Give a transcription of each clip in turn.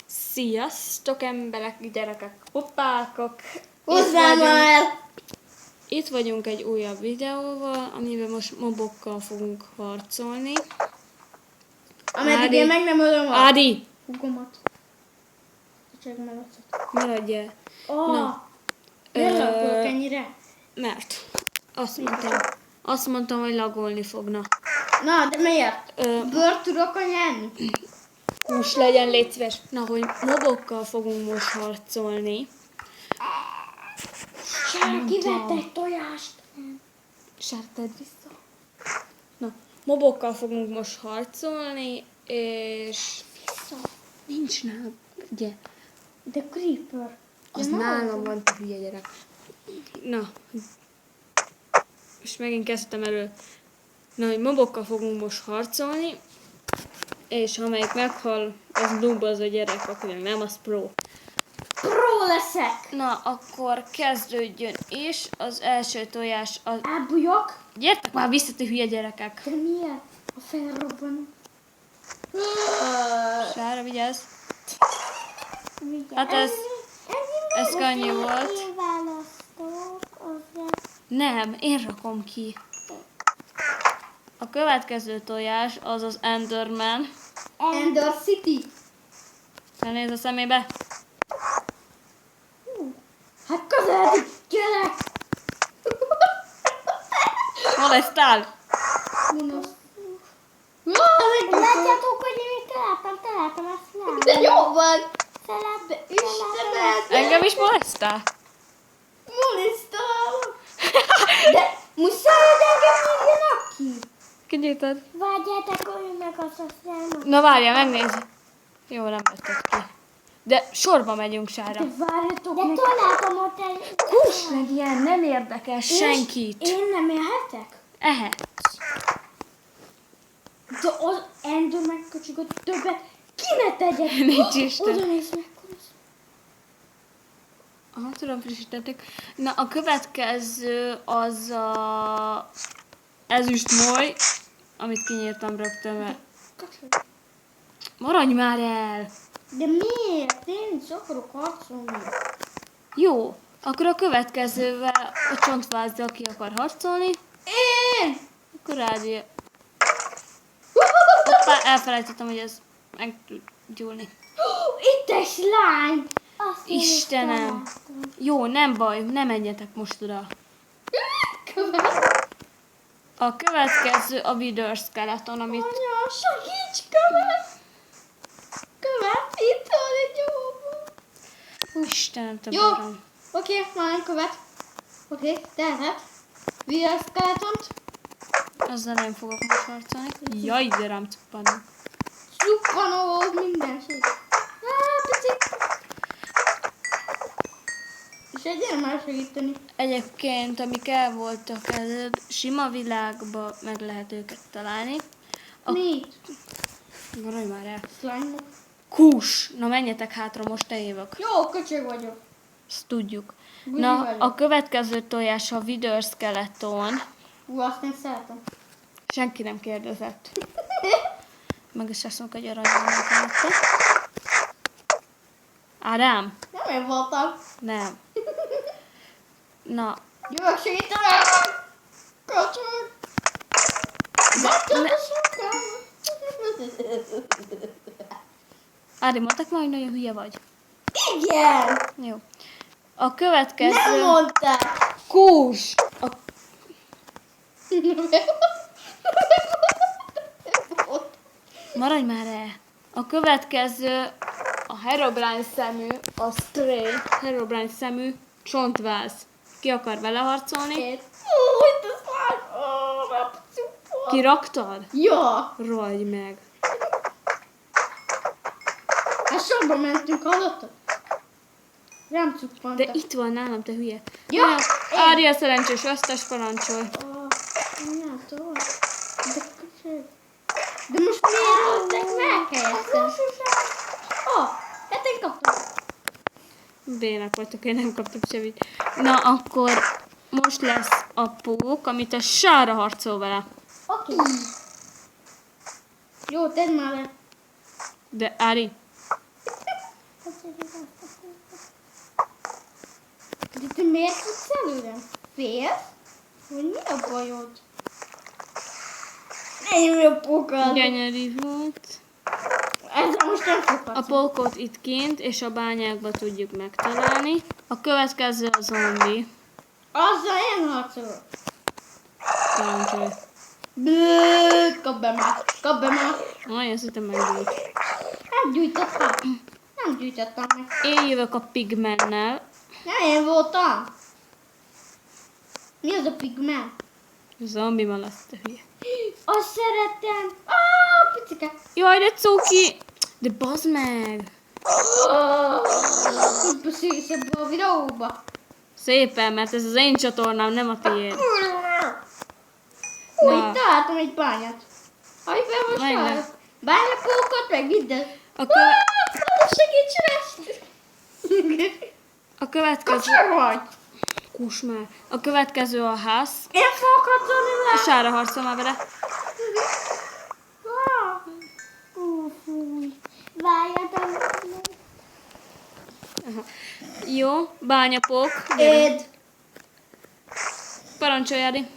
Sziasztok emberek, gyerekek, hoppákok! Hozzám el! Itt vagyunk egy újabb videóval, amiben most mobokkal fogunk harcolni. Ameddig én meg nem ölöm a Ádi! hugomat. Csak mellett. Maradj el! Miért laggolok ennyire? Mert azt mondtam, hogy lagolni fogna. Na, de miért? Bőrt tudok nyerni? Hús legyen, légy szíves. Na, hogy mobokkal fogunk most harcolni. Sára kivette egy tojást. Sártad vissza. Na, mobokkal fogunk most harcolni, és... Nincs nálam, ugye? De creeper. Az nálam van, te hülye gyerek. Na. És megint kezdtem elő. Na, hogy mobokkal fogunk most harcolni, és amelyik meghal, az noob az a gyerek, akkor nem, az pro. Pro leszek! Na, akkor kezdődjön is. Az első tojás az... Elbújok? Gyertek már vissza, te hülye gyerekek! De miért? A felrobban. Sára, vigyázz! Hát ez könnyű volt. Nem, én rakom ki. A következő tojás az az Enderman. Ender City. Nézz a szemébe. Hát közeledik, gyerek! Molesztál! Látjátok, hogy én itt találtam ezt. De jó van! De Istenem! Engem is molesztál? Molesztál! De muszáj, hogy engem hívjanak ki! Kinyitod? Várjátok, hogy meg azt a számot. Na várjál, megnézd. Jó, nem vetted ki. De sorba megyünk, Sára. De várjatok, de találtam ott egy... Kuss meg ilyen, nem érdekel senkit. Én nem élhetek? Ehet. De az Enderman köcsögöt többet ki ne tegyek? Nincs Isten. Oda nézd meg. Aha, tudom, frissítették. Na, a következő az a ezüstmoly, amit kinyírtam rögtön, mert... Maradj már el! De miért? Én is akarok harcolni. Jó, akkor a következővel a csontvázzal ki akar harcolni. Én! Akkor rád jön. Hoppá, elfelejtettem, hogy ez meg tud gyúlni. Itt egy slime! Azt én is Istenem! találtam. Jó, nem baj, nem menjetek most oda. A következő a Wither Skeleton, amit... Anya, segíts, követ! Követ, itt van egy jó. Istenem, te Jó. barom. Oké, már nem követ. Oké, tehet. Wither Skeletont. Azzal nem fogok most harcolni. Jaj, de rám cuppannak. Csukkanó, mindenség. Picit. És egyre már segíteni. Egyébként, amik el voltak előbb, sima világban meg lehet őket találni. Mi? Maradj már el. Slime-ok. Kús! Na menjetek hátra, most te jövök. Jó, köcsög vagyok. Ezt tudjuk. Buli Na, vagyok. a következő tojás a Wither Skeleton. Azt én szeretem. Senki nem kérdezett. Meg is azt mondok, hogy aranyolnak előtte. Ádám? Nem én voltam. Nem. Na, Jövök segíteni! Köcsög! Ádi, mondtak már, hogy nagyon hülye vagy? Igen! Jó. A következő... Nem mondták! Kús! Maradj már el! A következő a Herobrine szemű, a Stray Herobrine szemű csontváz. Ki akar vele harcolni? Kiraktad? Ja! Rajdj meg! Hát sorba mentünk, hallottad? Rám De cuppantak. itt van nálam, te hülye. Ja, Na, én. Ádi a szerencsés vesztes, parancsolj. De most miért öltek meg helyettem? Hát én kaptam. Bének vagytok, én nem kaptam semmit. Na, akkor most lesz a pók, amit a Sára harcol vele. Oké. Jó, tedd már le. De Ári, De te miért tudsz előre? Félsz? Hogy mi a bajod? Ne jöjj a pókkal! Gyönyörű volt. Ezzel most nem A foghatsz. pókot itt kint és a bányákba tudjuk megtalálni. A következő a zombi. Azzal én harcolok. Parancsolj. Bőőőő, kap be már, kap be már. Aj, azt hittem meggyújt. Nem gyújtottam. Nem gyújtottam meg. Én jövök a pigmennel. Nem én voltam. Mi az a pigment? Zombi malasz, te hülye. Azt szeretem. Picike. Jaj, de cuki! De bazd meg! Hogy beszélsz ebbe a videóba? Szépen, mert ez az én csatornám, nem a tiéd. Hú, Na. itt találtam egy bányát. Hajj fel most Menj le. arra. Bányapókot, meg minden. Segíts ezt! A következő... Kacsa vagy! Kus már. A következő a ház. Én fogok harcolni És le! ára harcol már vele. Fúj. Várjatok. Aha. Jó, bányapók. Éd! Parancsolj, Adi.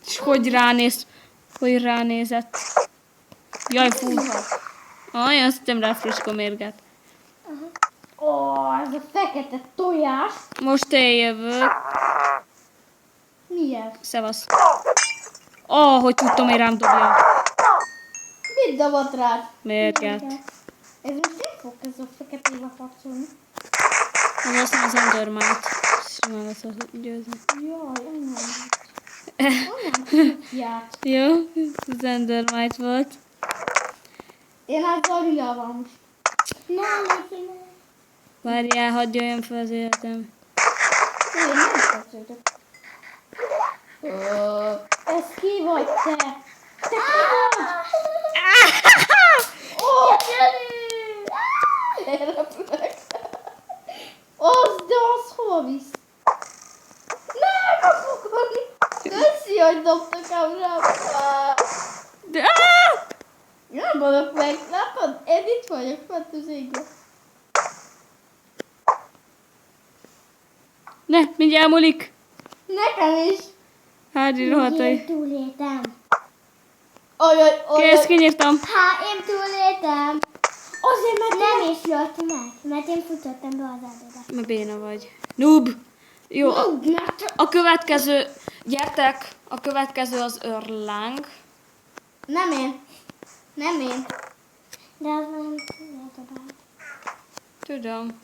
És hogy ránéz? Hogy ránézett? Jaj, fú. Aj, azt hittem rá friska mérget. Ez a fekete tojás. Most én jövök. Mi ez? Szevasz. Hogy tudtam, hogy rám dobja. Mit dobott rád? Mérget. Ez most nem fog ez a feketével harcolni. Az azt az Endermite. Simán lesz az győzni. Jaj, onnan ját. Jó, az Endermite volt. Én hát Zariával most. Nem. Várjál, hadd jöjjön fel az életem. Én nem tetsződök. Ez ki vagy te? Te ki vagy? Elrepülök. De az hol visz? Nem, a fogom. Köszi, hogy dobtak rám. De, Nem vagyok meg, látod? Én itt vagyok, fent az égben. ne, mindjárt múlik. Nekem is. Hádi rohatai. túléltem. Kész, kinyírtam. Én túléltem. Azért, mert nem is jött meg, mert én futottam be az erdőbe. Mert béna vagy. Noob. Jó, a következő, gyertek, a következő az örláng. Nem én. De az nem túléltem. Tudom.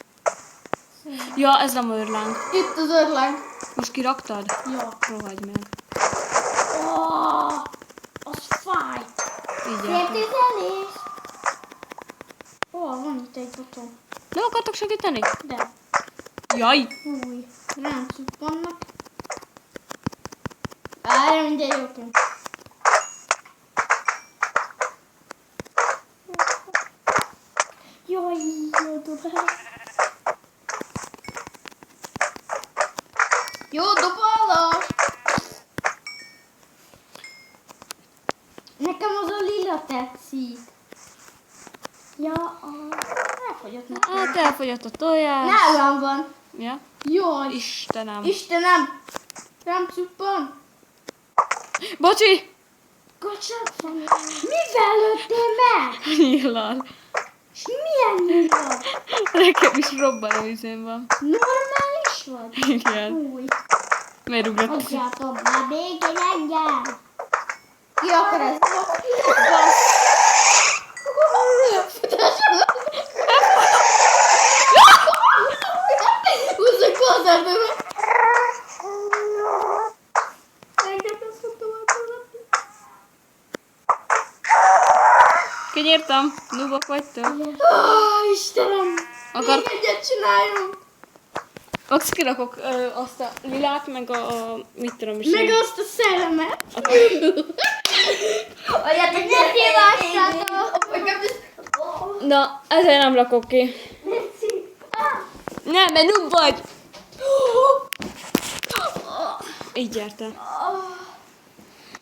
Ja, ez nem örláng. Itt az örláng. Most kiraktad? Jó. Rohagy meg. Az fáj. Így jártam. Szétüzelés. Van itt egy botó. Nem akartok segíteni? De. Jaj! Fúj. Nem vannak. Várj, mindjárt jöttünk. Jaj, jó dobálás. Jó dobálás. Nekem az a lila tetszik. Ja, elfogyott nekem. Hát elfogyott a tojás. Nálam van. Ja? Jaj. Istenem. Istenem. Nem cuppan. Bocsi! Kocsak, mivel lőttél meg? Nyilván. És milyen nyilván? Nekem is robbanó izém van. Normális vagy? Igen. Új. Miért ugrott? Adjátok már békén engem. Ki akar ez? Húzzak hozzá, de Kinyírtam. Nubok vagytok. Istenem! Akar... Még egyet csináljunk! Azt kirakok azt a lilát, meg a mit tudom is. Meg én. azt a szellemet! Olyat, ne hívássatok! Na, ezért nem rakok ki. Nem, mert noob vagy. Így gyertem.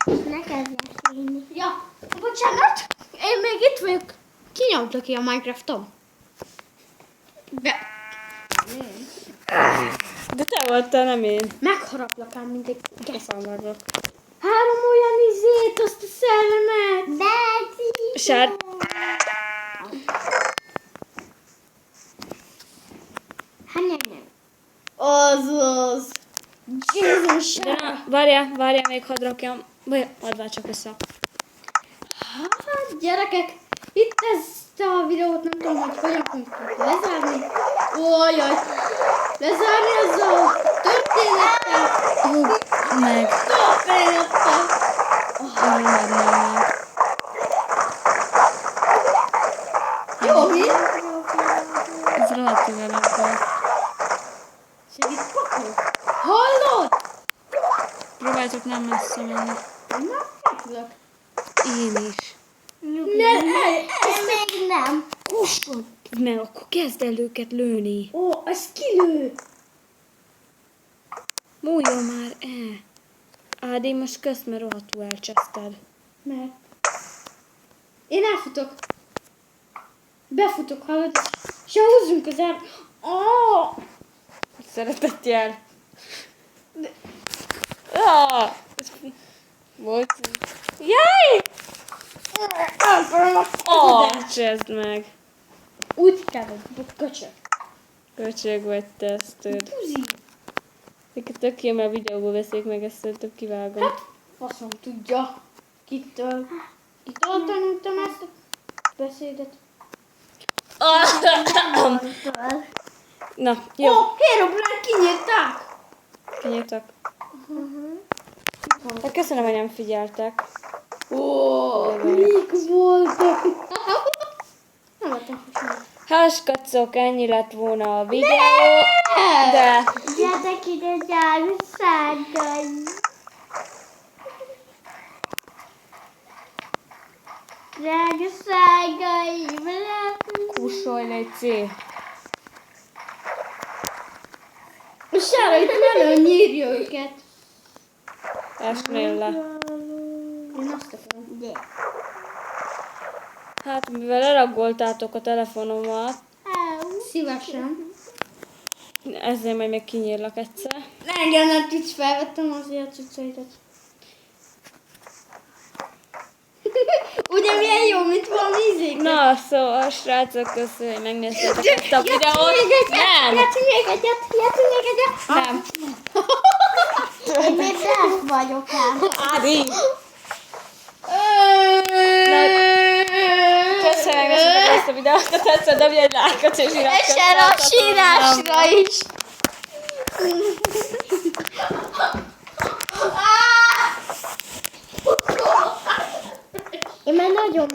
Ne kezdjek félni. Ja, bocsánat! Én még itt vagyok. Ki nyomta ki a Minecraftom? De te voltál, nem én. Megharaplak ám, mint egy Kifalmarlak. 3 olyan izét, azt a szellemet! Sár... Hát nem. Azaz. Jézus! De na, várjál, még hadd rakjam. Vagy, add már csak össze. Hát gyerekek, itt ezt a videót nem tudom, hogy hogyan fogjuk lezárni. Ojjaj! Lezárni azzal történettel. Meg. Történettel. Meg. Jó, mi? Ez rohadtul velem volt. Segít pakol. Hallod? Próbáltok nem messze menni. Nem kaplak. Én is. Ez még nem. Kusson! Mert akkor kezd el őket lőni. Ó, az kilő. Múljon már el. Ádi, most kösz, mert rohadtul elcseszted. Mert én elfutok. Befutok, hallod? Se húzzunk az el. Oh! Szeretett jel. Ah! Volt. Jaj! Cseszd meg. Úgy kell, hogy köcsög. Köcsög vagy te, ezt tudod. Puzi. Tök jó, mert videóból veszik meg, ezt szerintem kivágom. Hát, faszom tudja. Kitől tanultam ezt a beszédet? Na, jó. Ó, Herobrine kinyírták! Kinyírtak. Hát köszönöm, hogy nem figyeltek. Ó, mik voltak? Nem voltam hasonló. Haskacok, ennyi lett volna a videó. De Gyertek ide, gyárszágai! Drágaságaim, kussolj, légy. Sára, itt nagyon nyírja őket. Esnél le. Én azt akarom. Hát, mivel elraggoltátok a telefonomat, Szívesen. ezért majd még kinyírlak egyszer. Engem nem tudsz, felvettem azért a cuccaidat. Ugye milyen jó, mint valami izéket? Na, szóval, srácok, köszönöm, hogy megnéztétek ezt a videót. Nem! Játszunk még egyet! Nem. Én még nem vagyok ám. Ádi! Köszönöm, hogy megnéztétek ezt a videót, ha tetszett, dobj egy lájkot és iratkozz És erre a sírásra is. Én már nagyon